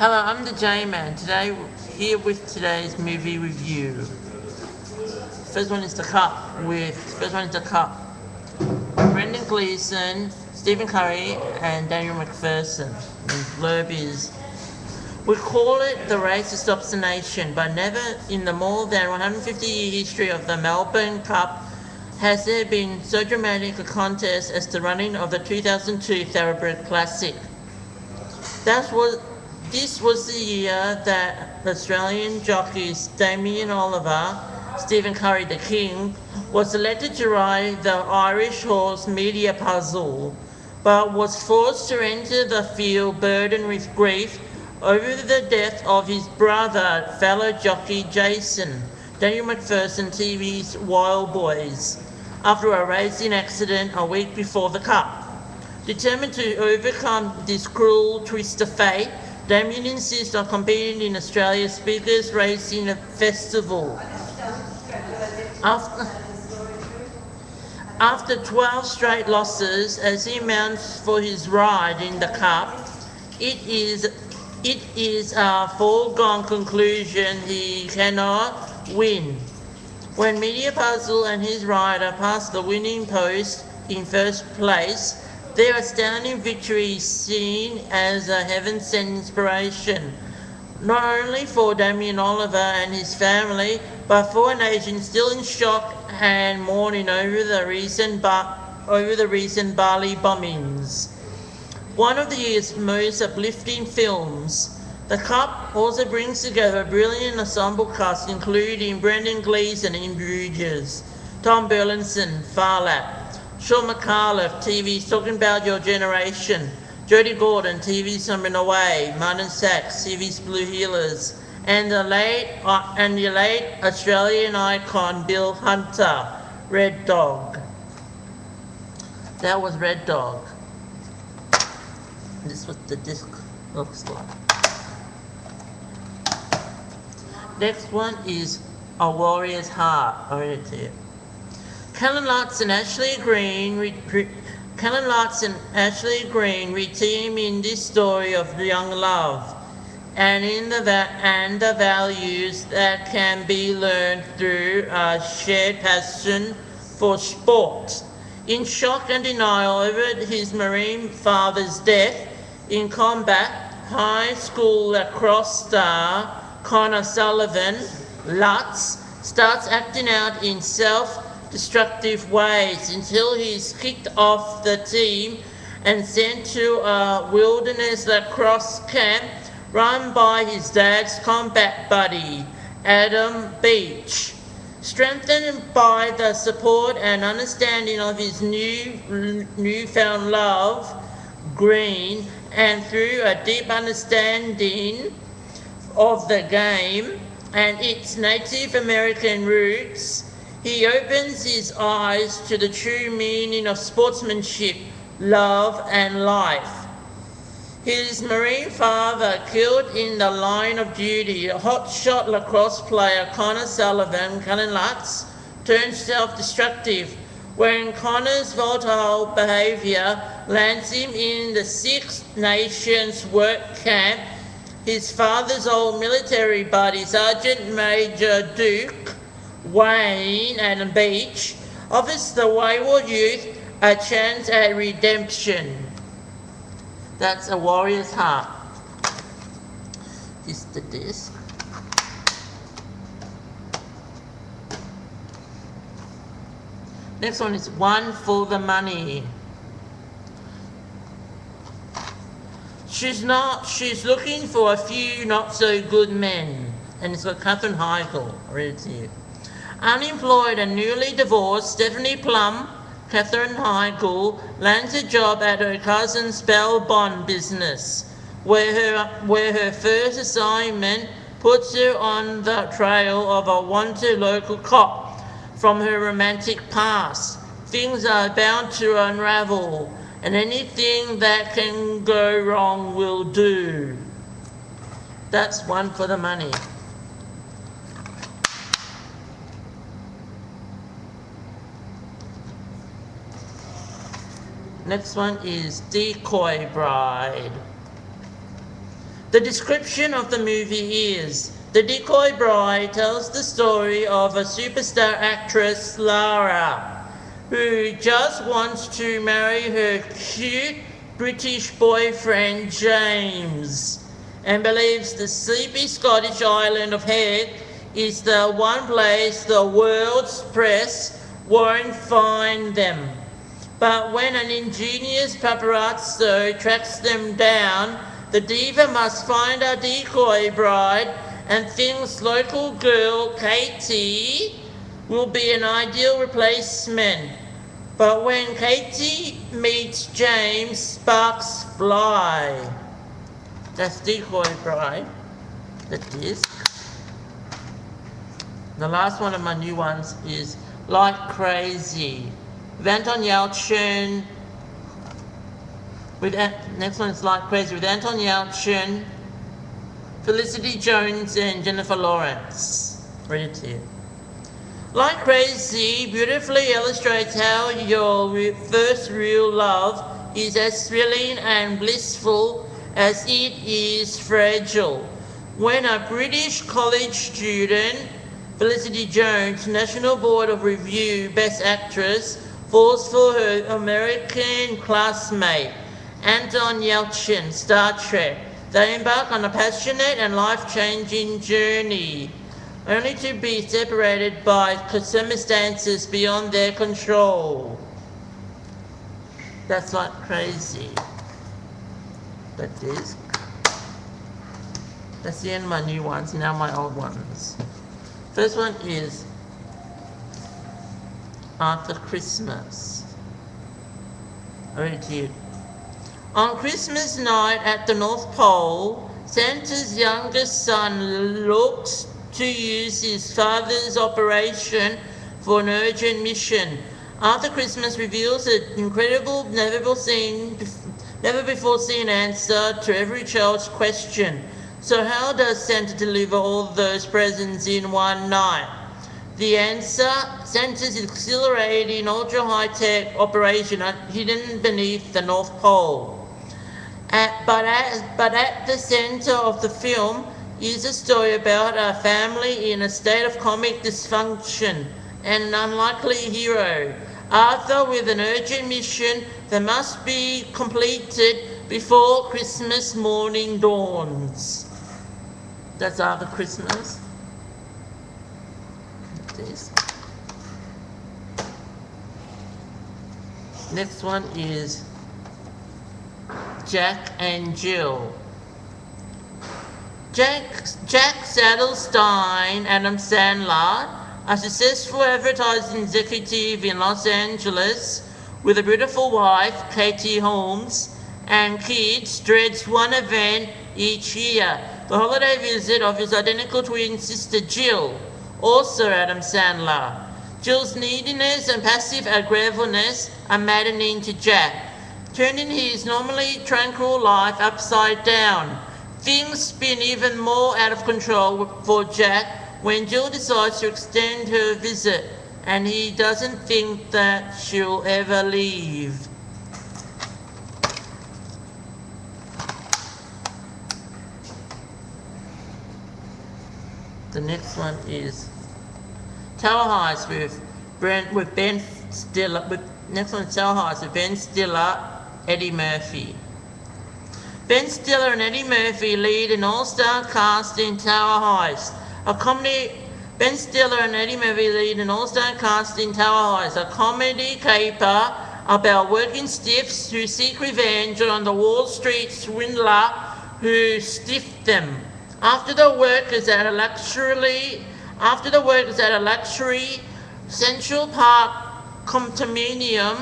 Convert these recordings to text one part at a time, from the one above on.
Hello, I'm the J-Man. Today, here with today's movie review. First one is The Cup. Brendan Gleeson, Stephen Curry, and Daniel McPherson. And blurb is, we call it the race to stop the nation, but never in the more than 150-year history of the Melbourne Cup has there been so dramatic a contest as the running of the 2002 Thoroughbred Classic. This was the year that Australian jockeys Damien Oliver, Stephen Curry the King, was selected to ride the Irish horse Media Puzzle, but was forced to enter the field burdened with grief over the death of his brother, fellow jockey Jason, Daniel McPherson TV's Wild Boys, after a racing accident a week before the Cup. Determined to overcome this cruel twist of fate, Damien insists on competing in Australia's biggest racing festival. After 12 straight losses as he mounts for his ride in the Cup, it is a foregone conclusion he cannot win. When Media Puzzle and his rider pass the winning post in first place, their astounding victory is seen as a heaven-sent inspiration, not only for Damien Oliver and his family, but for a nation still in shock and mourning over the recent Bali bombings. One of the year's most uplifting films, The Cup also brings together a brilliant ensemble cast including Brendan Gleeson in Bruges, Tom Burlinson, Farlap, Sean McAuliffe, TV's Talking About Your Generation, Jodie Gordon, TV's Summer Away, Martin Sachs, TV's Blue Healers, and the late Australian icon Bill Hunter, Red Dog. That was Red Dog. This is what the disc looks like. Next one is A Warrior's Heart. I'll read it to you. Callum Lutz and Ashley Green reteam in this story of young love and the values that can be learned through a shared passion for sport. In shock and denial over his Marine father's death in combat, high school lacrosse star Connor Sullivan, Lutz, starts acting out in self-destructive ways until he's kicked off the team and sent to a wilderness lacrosse camp run by his dad's combat buddy, Adam Beach. Strengthened by the support and understanding of his newfound love, Green, and through a deep understanding of the game and its Native American roots, he opens his eyes to the true meaning of sportsmanship, love, and life. His Marine father, killed in the line of duty, hotshot lacrosse player Connor Sullivan, Cullen Lutz, turns self-destructive when Connor's volatile behaviour lands him in the Six Nations work camp. His father's old military buddy, Sergeant Major Duke Wayne and Beach, offers the wayward youth a chance at redemption. That's A Warrior's Heart. This is the disc. Next one is One for the Money. She's looking for a few not so good men. And it's got Katherine Heigl. I'll read it to you. Unemployed and newly divorced, Stephanie Plum, Katherine Heigl, lands a job at her cousin's bail bond business, where her first assignment puts her on the trail of a wanted local cop from her romantic past. Things are bound to unravel, and anything that can go wrong will do. That's One for the Money. Next one is Decoy Bride. The description of the movie is: The Decoy Bride tells the story of a superstar actress, Lara, who just wants to marry her cute British boyfriend, James, and believes the sleepy Scottish island of Head is the one place the world's press won't find them. But when an ingenious paparazzo tracks them down, the diva must find a decoy bride and thinks local girl Katie will be an ideal replacement. But when Katie meets James, sparks fly. That's Decoy Bride, the disc. The last one of my new ones is Like Crazy, with Anton Yelchin. Next one is Like Crazy with Anton Yelchin, Felicity Jones and Jennifer Lawrence. Read it to you. Like Crazy beautifully illustrates how your first real love is as thrilling and blissful as it is fragile. When a British college student, Felicity Jones, National Board of Review Best Actress, falls for her American classmate, Anton Yelchin, Star Trek, they embark on a passionate and life-changing journey, only to be separated by circumstances beyond their control. That's Like Crazy. That disc. That's the end of my new ones, now my old ones. First one is After Christmas. I read it to you. On Christmas night at the North Pole, Santa's youngest son looks to use his father's operation for an urgent mission. After Christmas reveals an incredible, never before seen answer to every child's question. So how does Santa deliver all those presents in one night? The answer: Santa's exhilarating, ultra-high-tech operation hidden beneath the North Pole. But at the center of the film is a story about a family in a state of comic dysfunction and an unlikely hero, Arthur, with an urgent mission that must be completed before Christmas morning dawns. That's After Christmas. This. Next one is Jack and Jill. Jack Saddlestein, Adam Sandler, a successful advertising executive in Los Angeles with a beautiful wife, Katie Holmes, and kids, dreads one event each year: the holiday visit of his identical twin sister Jill, also Adam Sandler. Jill's neediness and passive aggressiveness are maddening to Jack, turning his normally tranquil life upside down. Things spin even more out of control for Jack when Jill decides to extend her visit, and he doesn't think that she'll ever leave. The next one is Tower Heist with Ben Stiller. Next one is Tower Heist with Ben Stiller, Eddie Murphy. Ben Stiller and Eddie Murphy lead an all-star cast in Tower Heist, a comedy. Ben Stiller and Eddie Murphy lead an all-star cast in Tower Heist, a comedy caper about working stiffs who seek revenge on the Wall Street swindler who stiffed them. After the workers at a luxury Central Park condominium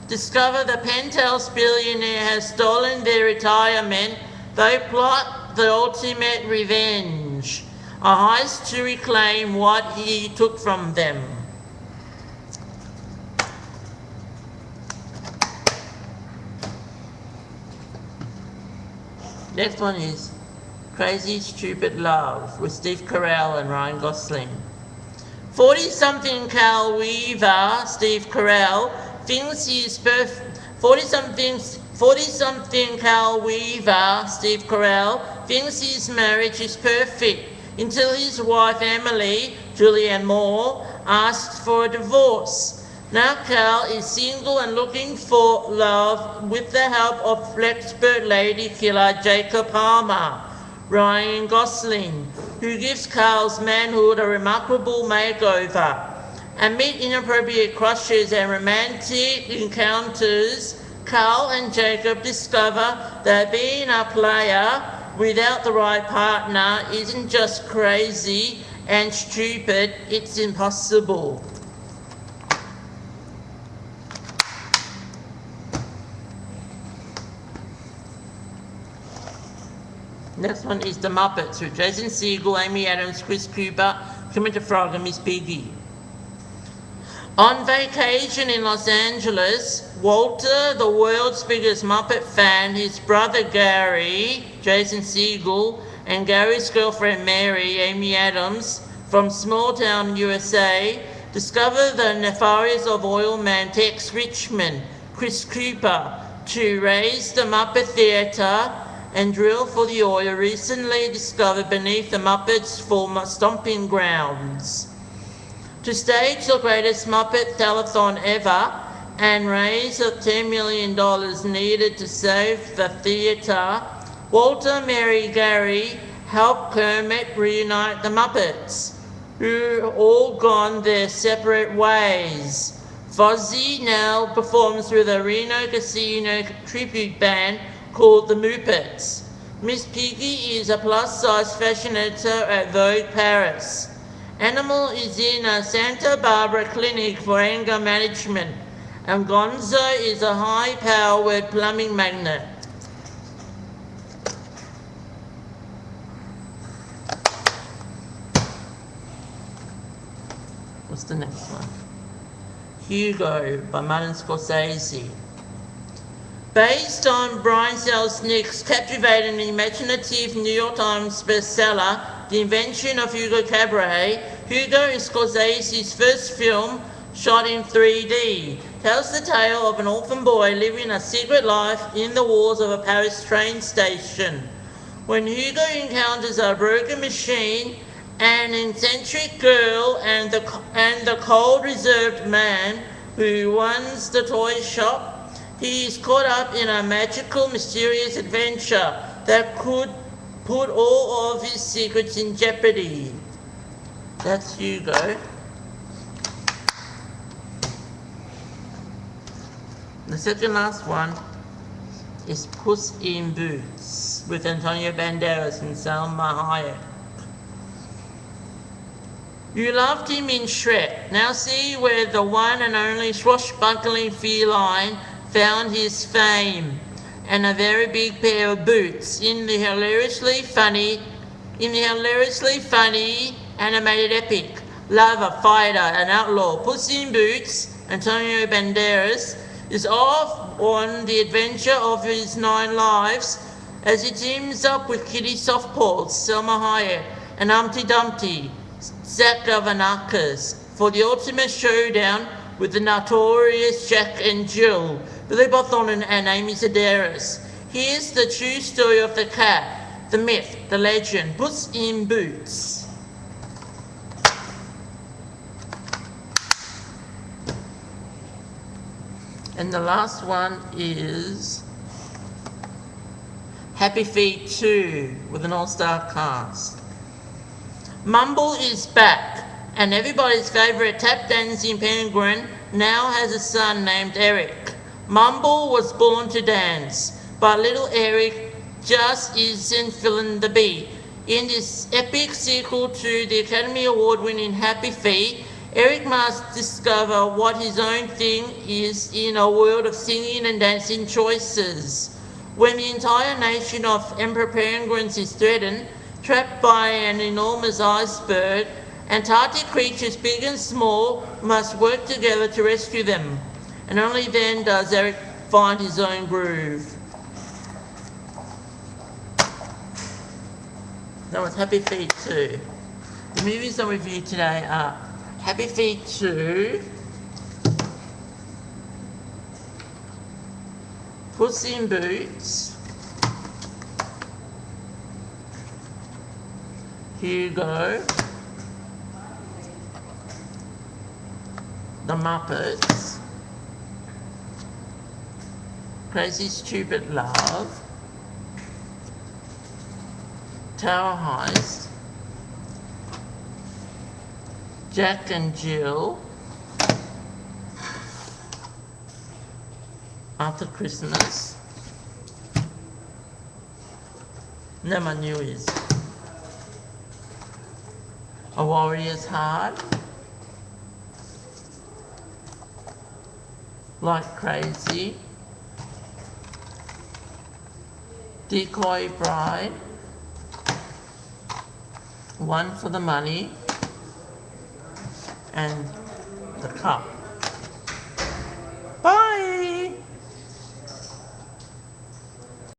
discover the penthouse billionaire has stolen their retirement, they plot the ultimate revenge, a heist to reclaim what he took from them. Next one is Crazy Stupid Love with Steve Carell and Ryan Gosling. 40-something Cal Weaver, Steve Carell, thinks his 40-something 40-something Carl Weaver, Steve Carell, thinks his marriage is perfect until his wife Emily, Julianne Moore, asks for a divorce. Now Carl is single and looking for love with the help of expert lady killer Jacob Palmer, Ryan Gosling, who gives Carl's manhood a remarkable makeover. Amid inappropriate crushes and romantic encounters, Carl and Jacob discover that being a player without the right partner isn't just crazy and stupid, it's impossible. Next one is The Muppets with Jason Segel, Amy Adams, Chris Cooper, Kermit the Frog and Miss Piggy. On vacation in Los Angeles, Walter, the world's biggest Muppet fan, his brother Gary, Jason Segel, and Gary's girlfriend Mary, Amy Adams, from small town USA, discover the nefarious of oil man Tex Richmond, Chris Cooper, to raise the Muppet Theatre and drill for the oil recently discovered beneath the Muppets' former stomping grounds. To stage the greatest Muppet telethon ever and raise the $10 million needed to save the theatre, Walter, Mary, Gary help Kermit reunite the Muppets, who all gone their separate ways. Fozzie now performs with a Reno Casino tribute band called the Muppets. Miss Piggy is a plus-size fashion editor at Vogue Paris. Animal is in a Santa Barbara clinic for anger management, and Gonzo is a high-powered plumbing magnet. What's the next one? Hugo by Martin Scorsese. Based on Brian Selznick's captivating imaginative New York Times bestseller, The Invention of Hugo Cabaret, Hugo is Scorsese's first film shot in 3D. Tells the tale of an orphan boy living a secret life in the walls of a Paris train station. When Hugo encounters a broken machine, an eccentric girl, and the cold, reserved man who runs the toy shop, he is caught up in a magical, mysterious adventure that could put all of his secrets in jeopardy. That's Hugo. The second last one is Puss in Boots with Antonio Banderas and Salma Hayek. You loved him in Shrek. Now see where the one and only swashbuckling feline found his fame, and a very big pair of boots in the hilariously funny animated epic Lover, Fighter and Outlaw. Puss in Boots, Antonio Banderas, is off on the adventure of his 9 lives as he teams up with Kitty Softpaws, Selma Hayek and Humpty Dumpty, Zach Galifianakis, for the ultimate showdown with the notorious Jack and Jill, Billy Bob Thornton and Amy Sedaris. Here's the true story of the cat, the myth, the legend, Puss in Boots. And the last one is Happy Feet 2 with an all-star cast. Mumble is back, and everybody's favourite tap dancing penguin now has a son named Eric. Mumble was born to dance, but little Eric just isn't feeling the beat. In this epic sequel to the Academy Award-winning Happy Feet, Eric must discover what his own thing is in a world of singing and dancing choices. When the entire nation of emperor penguins is threatened, trapped by an enormous iceberg, Antarctic creatures big and small must work together to rescue them. And only then does Eric find his own groove. That was Happy Feet 2. The movies I reviewed today are Happy Feet 2, Puss in Boots, Hugo, The Muppets, Crazy Stupid Love, Tower Heist, Jack and Jill, After Christmas, Never Knew Is, A Warrior's Heart, Like Crazy, Decoy Bride, One for the Money, and The Cup.